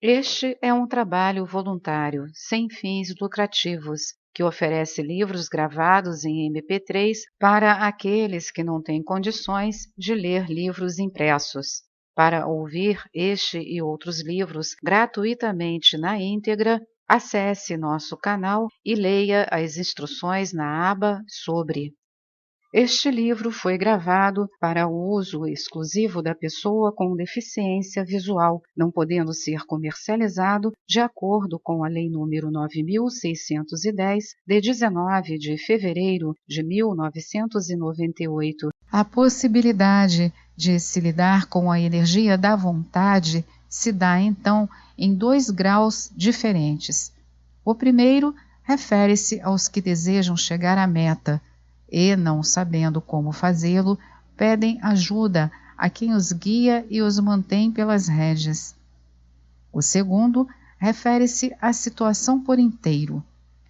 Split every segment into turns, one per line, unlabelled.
Este é um trabalho voluntário, sem fins lucrativos, que oferece livros gravados em MP3 para aqueles que não têm condições de ler livros impressos. Para ouvir este e outros livros gratuitamente na íntegra, acesse nosso canal e leia as instruções na aba Sobre. Este livro foi gravado para o uso exclusivo da pessoa com deficiência visual, não podendo ser comercializado de acordo com a Lei nº 9.610, de 19 de fevereiro de 1998. A possibilidade de se lidar com a energia da vontade se dá, então, em 2 graus diferentes. O primeiro refere-se aos que desejam chegar à meta, e, não sabendo como fazê-lo, pedem ajuda a quem os guia e os mantém pelas rédeas. O segundo refere-se à situação por inteiro,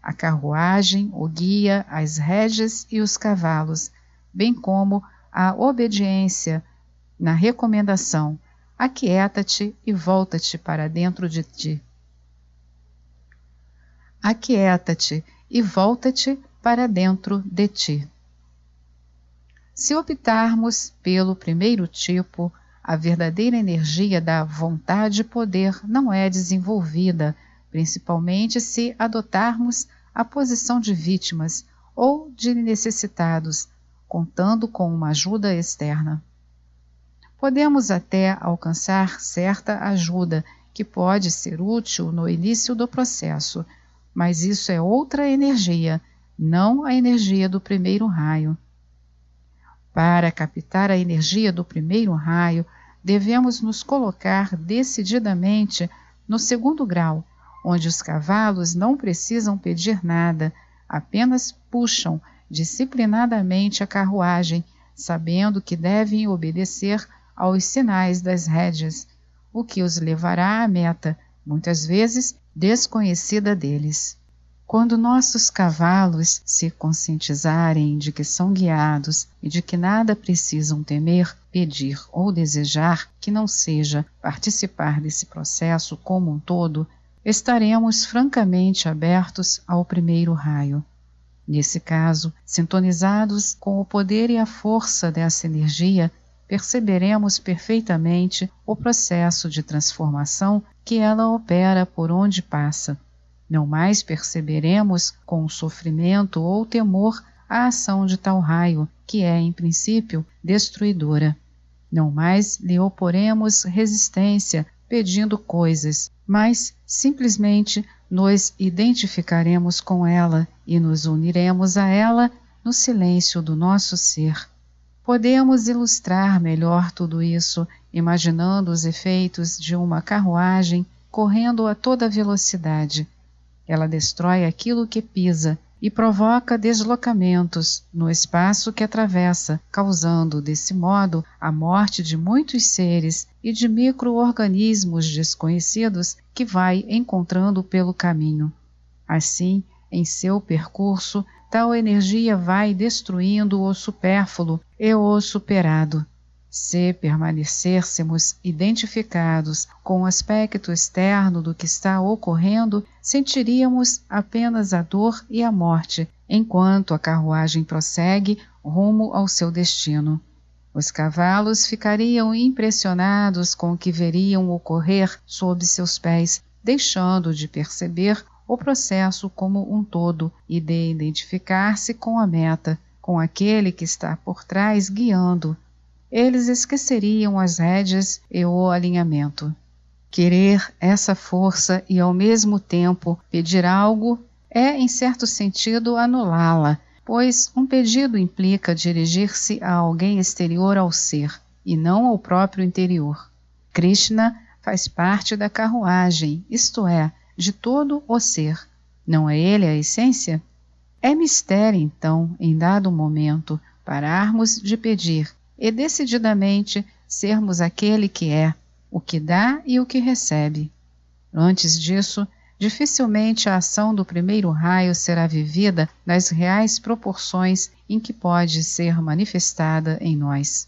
a carruagem, o guia, as rédeas e os cavalos, bem como a obediência na recomendação: aquieta-te e volta-te para dentro de ti. Aquieta-te e volta-te para dentro de ti. Se optarmos pelo primeiro tipo, a verdadeira energia da vontade-poder não é desenvolvida, principalmente se adotarmos a posição de vítimas ou de necessitados, contando com uma ajuda externa. Podemos até alcançar certa ajuda, que pode ser útil no início do processo, mas isso é outra energia, não a energia do primeiro raio. Para captar a energia do primeiro raio, devemos nos colocar decididamente no segundo grau, onde os cavalos não precisam pedir nada, apenas puxam disciplinadamente a carruagem, sabendo que devem obedecer aos sinais das rédeas, o que os levará à meta, muitas vezes desconhecida deles. Quando nossos cavalos se conscientizarem de que são guiados e de que nada precisam temer, pedir ou desejar que não seja participar desse processo como um todo, estaremos francamente abertos ao primeiro raio. Nesse caso, sintonizados com o poder e a força dessa energia, perceberemos perfeitamente o processo de transformação que ela opera por onde passa. Não mais perceberemos com sofrimento ou temor a ação de tal raio, que é, em princípio, destruidora. Não mais lhe oporemos resistência pedindo coisas, mas simplesmente nos identificaremos com ela e nos uniremos a ela no silêncio do nosso ser. Podemos ilustrar melhor tudo isso imaginando os efeitos de uma carruagem correndo a toda velocidade. Ela destrói aquilo que pisa e provoca deslocamentos no espaço que atravessa, causando, desse modo, a morte de muitos seres e de micro-organismos desconhecidos que vai encontrando pelo caminho. Assim, em seu percurso, tal energia vai destruindo o supérfluo e o superado. Se permanecêssemos identificados com o aspecto externo do que está ocorrendo, sentiríamos apenas a dor e a morte, enquanto a carruagem prossegue rumo ao seu destino. Os cavalos ficariam impressionados com o que veriam ocorrer sob seus pés, deixando de perceber o processo como um todo e de identificar-se com a meta, com aquele que está por trás guiando. Eles esqueceriam as rédeas e o alinhamento. Querer essa força e ao mesmo tempo pedir algo é, em certo sentido, anulá-la, pois um pedido implica dirigir-se a alguém exterior ao ser, e não ao próprio interior. Krishna faz parte da carruagem, isto é, de todo o ser. Não é ele a essência? É mistério, então, em dado momento, pararmos de pedir e decididamente sermos aquele que é, o que dá e o que recebe. Antes disso, dificilmente a ação do primeiro raio será vivida nas reais proporções em que pode ser manifestada em nós.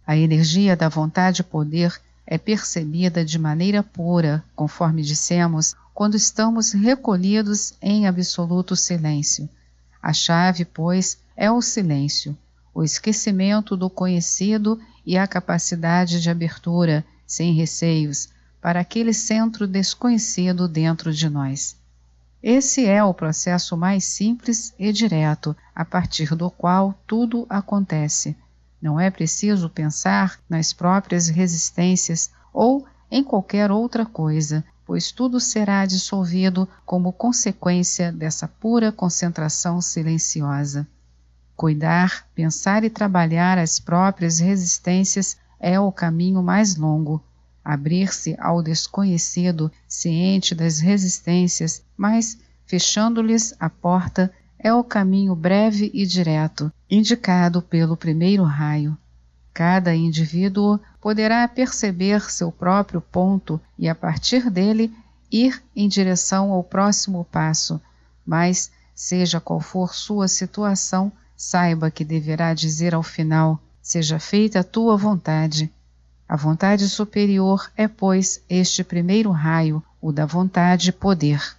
A energia da vontade-poder é percebida de maneira pura, conforme dissemos, quando estamos recolhidos em absoluto silêncio. A chave, pois, é o silêncio, o esquecimento do conhecido e a capacidade de abertura, sem receios, para aquele centro desconhecido dentro de nós. Esse é o processo mais simples e direto, a partir do qual tudo acontece. Não é preciso pensar nas próprias resistências ou em qualquer outra coisa, pois tudo será dissolvido como consequência dessa pura concentração silenciosa. Cuidar, pensar e trabalhar as próprias resistências é o caminho mais longo. Abrir-se ao desconhecido, ciente das resistências, mas fechando-lhes a porta, é o caminho breve e direto, indicado pelo primeiro raio. Cada indivíduo poderá perceber seu próprio ponto e, a partir dele, ir em direção ao próximo passo, mas, seja qual for sua situação, saiba que deverá dizer ao final: seja feita a tua vontade. A vontade superior é, pois, este primeiro raio, o da vontade-poder.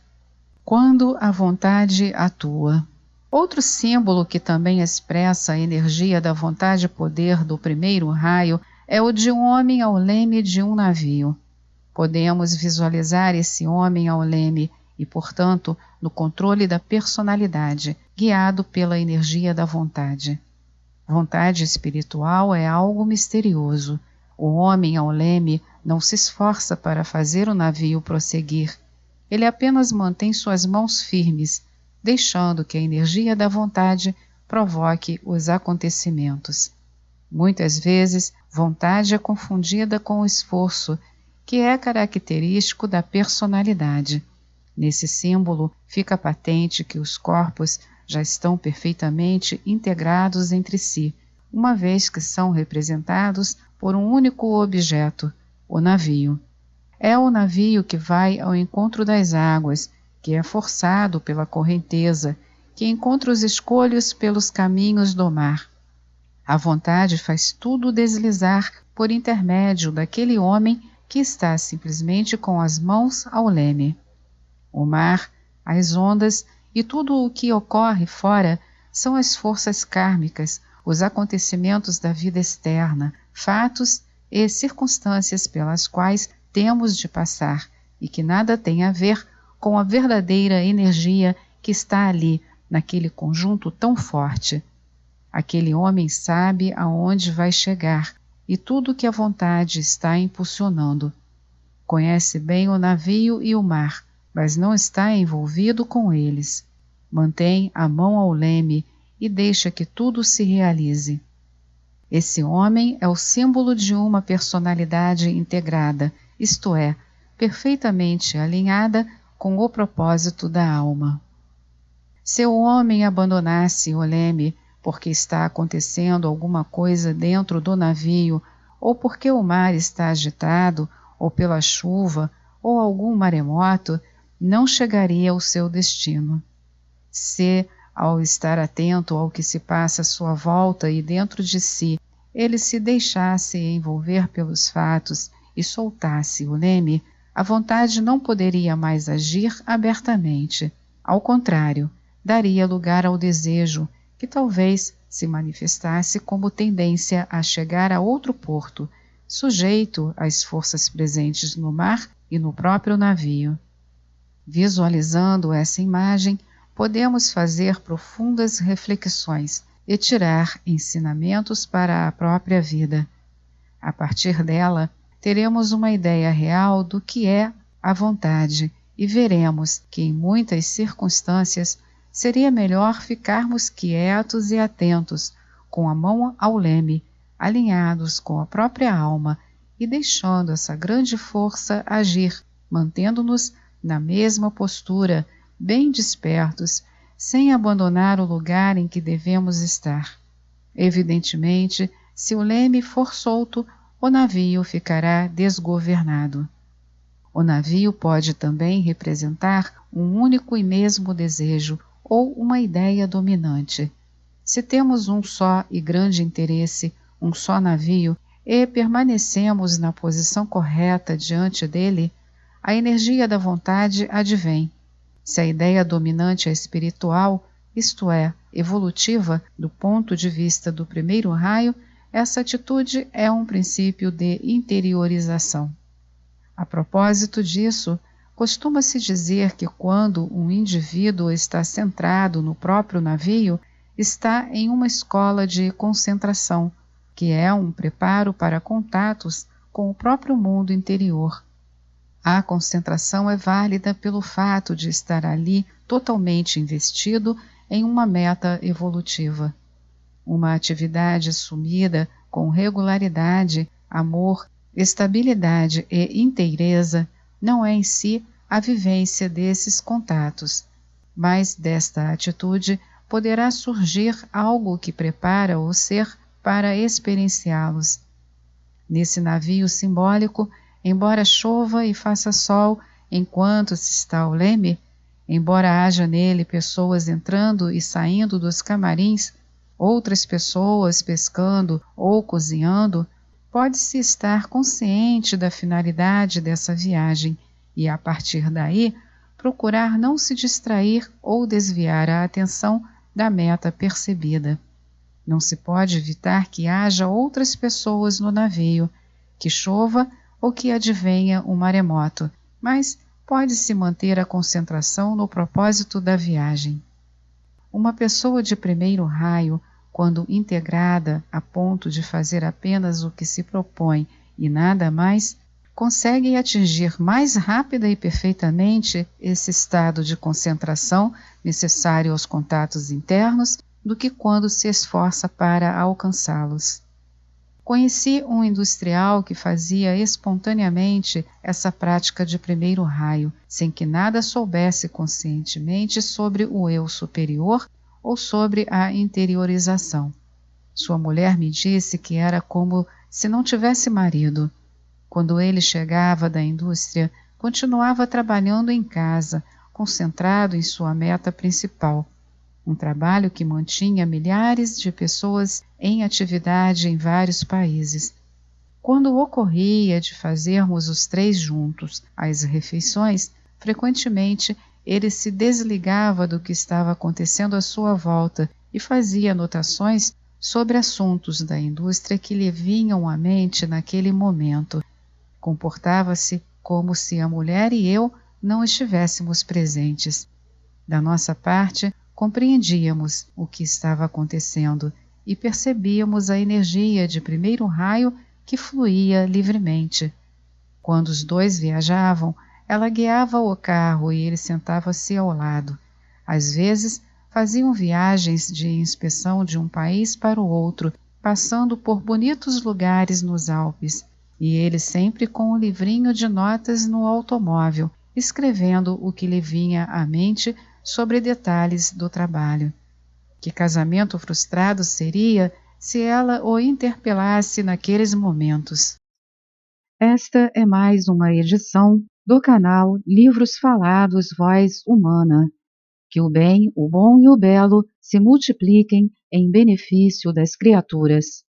Quando a vontade atua. Outro símbolo que também expressa a energia da vontade-poder do primeiro raio é o de um homem ao leme de um navio. Podemos visualizar esse homem ao leme e, portanto, no controle da personalidade, guiado pela energia da vontade. Vontade espiritual é algo misterioso. O homem ao leme não se esforça para fazer o navio prosseguir. Ele apenas mantém suas mãos firmes, deixando que a energia da vontade provoque os acontecimentos. Muitas vezes, vontade é confundida com o esforço, que é característico da personalidade. Nesse símbolo, fica patente que os corpos já estão perfeitamente integrados entre si, uma vez que são representados por um único objeto, o navio. É o navio que vai ao encontro das águas, que é forçado pela correnteza, que encontra os escolhos pelos caminhos do mar. A vontade faz tudo deslizar por intermédio daquele homem que está simplesmente com as mãos ao leme. O mar, as ondas e tudo o que ocorre fora são as forças kármicas, os acontecimentos da vida externa, fatos e circunstâncias pelas quais temos de passar e que nada têm a ver com a verdadeira energia que está ali, naquele conjunto tão forte. Aquele homem sabe aonde vai chegar e tudo que a vontade está impulsionando. Conhece bem o navio e o mar, mas não está envolvido com eles. Mantém a mão ao leme e deixa que tudo se realize. Esse homem é o símbolo de uma personalidade integrada, isto é, perfeitamente alinhada com o propósito da alma. Se o homem abandonasse o leme porque está acontecendo alguma coisa dentro do navio, ou porque o mar está agitado, ou pela chuva, ou algum maremoto, não chegaria ao seu destino. Se, ao estar atento ao que se passa à sua volta e dentro de si, ele se deixasse envolver pelos fatos e soltasse o leme, a vontade não poderia mais agir abertamente. Ao contrário, daria lugar ao desejo, que talvez se manifestasse como tendência a chegar a outro porto, sujeito às forças presentes no mar e no próprio navio. Visualizando essa imagem, podemos fazer profundas reflexões e tirar ensinamentos para a própria vida. A partir dela, teremos uma ideia real do que é a vontade e veremos que em muitas circunstâncias seria melhor ficarmos quietos e atentos, com a mão ao leme, alinhados com a própria alma e deixando essa grande força agir, mantendo-nos na mesma postura, bem despertos, sem abandonar o lugar em que devemos estar. Evidentemente, se o leme for solto, o navio ficará desgovernado. O navio pode também representar um único e mesmo desejo ou uma ideia dominante. Se temos um só e grande interesse, um só navio, e permanecemos na posição correta diante dele, a energia da vontade advém. Se a ideia dominante é espiritual, isto é, evolutiva, do ponto de vista do primeiro raio, essa atitude é um princípio de interiorização. A propósito disso, costuma-se dizer que quando um indivíduo está centrado no próprio navio, está em uma escola de concentração, que é um preparo para contatos com o próprio mundo interior. A concentração é válida pelo fato de estar ali totalmente investido em uma meta evolutiva. Uma atividade assumida com regularidade, amor, estabilidade e inteireza não é em si a vivência desses contatos, mas desta atitude poderá surgir algo que prepara o ser para experienciá-los. Nesse navio simbólico, embora chova e faça sol enquanto se está ao leme, embora haja nele pessoas entrando e saindo dos camarins, outras pessoas pescando ou cozinhando, pode-se estar consciente da finalidade dessa viagem e, a partir daí, procurar não se distrair ou desviar a atenção da meta percebida. Não se pode evitar que haja outras pessoas no navio, que chova ou que advenha um maremoto, mas pode-se manter a concentração no propósito da viagem. Uma pessoa de primeiro raio, quando integrada a ponto de fazer apenas o que se propõe e nada mais, consegue atingir mais rápida e perfeitamente esse estado de concentração necessário aos contatos internos do que quando se esforça para alcançá-los. Conheci um industrial que fazia espontaneamente essa prática de primeiro raio, sem que nada soubesse conscientemente sobre o eu superior ou sobre a interiorização. Sua mulher me disse que era como se não tivesse marido. Quando ele chegava da indústria, continuava trabalhando em casa, concentrado em sua meta principal. Um trabalho que mantinha milhares de pessoas em atividade em vários países. Quando ocorria de fazermos os três juntos as refeições, frequentemente ele se desligava do que estava acontecendo à sua volta e fazia anotações sobre assuntos da indústria que lhe vinham à mente naquele momento. Comportava-se como se a mulher e eu não estivéssemos presentes. Da nossa parte, compreendíamos o que estava acontecendo e percebíamos a energia de primeiro raio que fluía livremente. Quando os dois viajavam, ela guiava o carro e ele sentava-se ao lado. Às vezes, faziam viagens de inspeção de um país para o outro, passando por bonitos lugares nos Alpes, e ele sempre com um livrinho de notas no automóvel, escrevendo o que lhe vinha à mente sobre detalhes do trabalho. Que casamento frustrado seria se ela o interpelasse naqueles momentos. Esta é mais uma edição do canal Livros Falados Voz Humana. Que o bem, o bom e o belo se multipliquem em benefício das criaturas.